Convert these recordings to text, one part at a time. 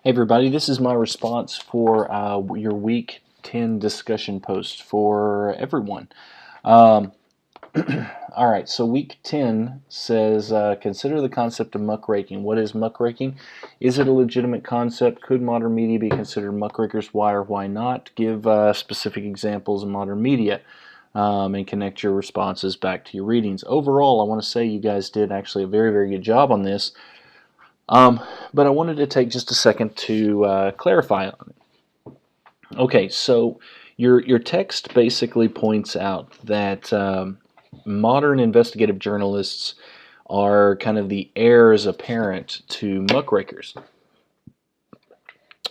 Hey everybody, this is my response for your week 10 discussion post for everyone. All right, so week 10 says, consider the concept of muckraking. What is muckraking? Is it a legitimate concept? Could modern media be considered muckrakers? Why or why not? Give specific examples of modern media and connect your responses back to your readings. Overall, I want to say you guys did actually a very, very good job on this. But I wanted to take just a second to clarify on it. Okay, so your text basically points out that modern investigative journalists are kind of the heirs apparent to muckrakers.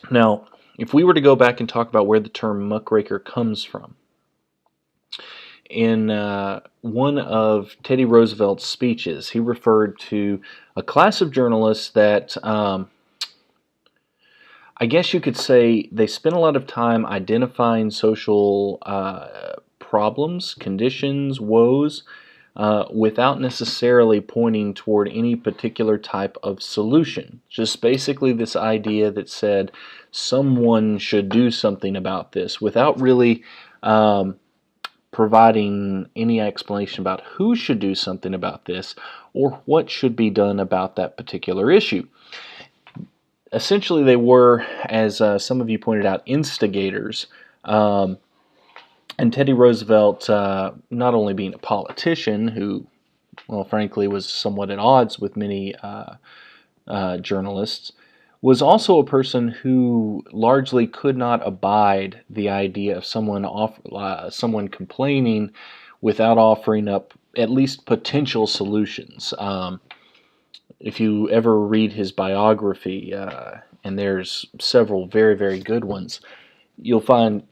Now, if we were to go back and talk about where the term muckraker comes from, in one of Teddy Roosevelt's speeches, he referred to a class of journalists that I guess you could say they spend a lot of time identifying social problems, conditions, woes, without necessarily pointing toward any particular type of solution. Just basically this idea that said someone should do something about this without really providing any explanation about who should do something about this or what should be done about that particular issue. Essentially, they were, as some of you pointed out, instigators. And Teddy Roosevelt, not only being a politician who, well, frankly, was somewhat at odds with many journalists, was also a person who largely could not abide the idea of someone complaining without offering up at least potential solutions. If you ever read his biography, and there's several very, very good ones, you'll find,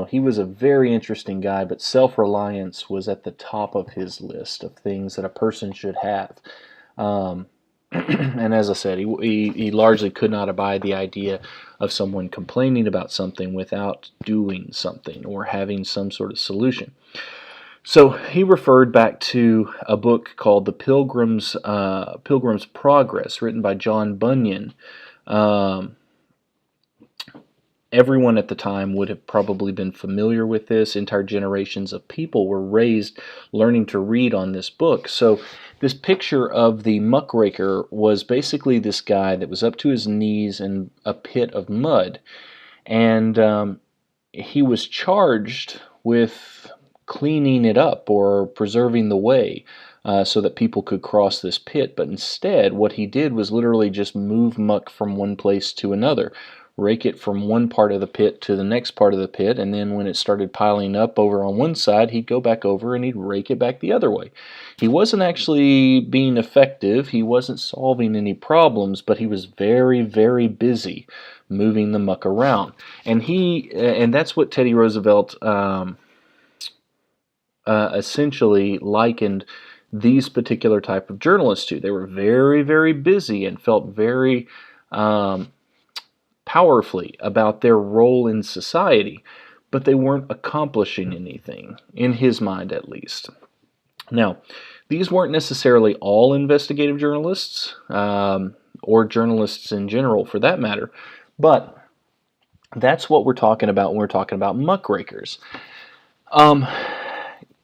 he was a very interesting guy, but self-reliance was at the top of his list of things that a person should have. And as I said, he largely could not abide the idea of someone complaining about something without doing something or having some sort of solution. So he referred back to a book called The Pilgrim's Progress, written by John Bunyan. Everyone at the time would have probably been familiar with this. Entire generations of people were raised learning to read on this book. So this picture of the muckraker was basically this guy that was up to his knees in a pit of mud. And he was charged with cleaning it up or preserving the way so that people could cross this pit. But instead, what he did was literally just move muck from one place to another, rake it from one part of the pit to the next part of the pit, and then when it started piling up over on one side, he'd go back over and he'd rake it back the other way. He wasn't actually being effective, he wasn't solving any problems, but he was very, very busy moving the muck around. And that's what Teddy Roosevelt essentially likened these particular type of journalists to. They were very, very busy and felt very powerfully about their role in society, but they weren't accomplishing anything, in his mind at least. Now, these weren't necessarily all investigative journalists, or journalists in general for that matter, but that's what we're talking about when we're talking about muckrakers.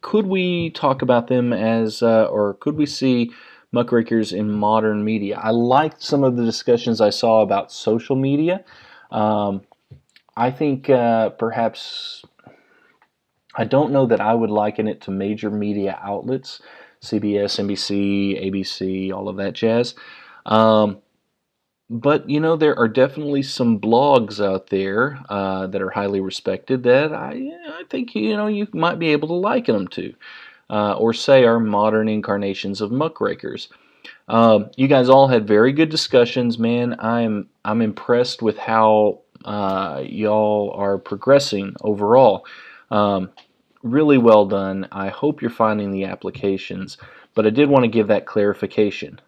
Could we talk about them as, or could we see muckrakers in modern media? I liked some of the discussions I saw about social media. I think perhaps, I don't know that I would liken it to major media outlets, CBS, NBC, ABC, all of that jazz. But, there are definitely some blogs out there that are highly respected that I think, you might be able to liken them to, or say are modern incarnations of muckrakers. You guys all had very good discussions, man. I'm impressed with how y'all are progressing overall. Really well done. I hope you're finding the applications, but I did want to give that clarification.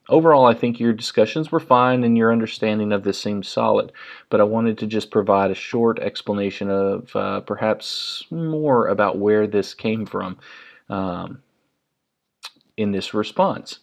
Overall, I think your discussions were fine and your understanding of this seemed solid, but I wanted to just provide a short explanation of perhaps more about where this came from in this response.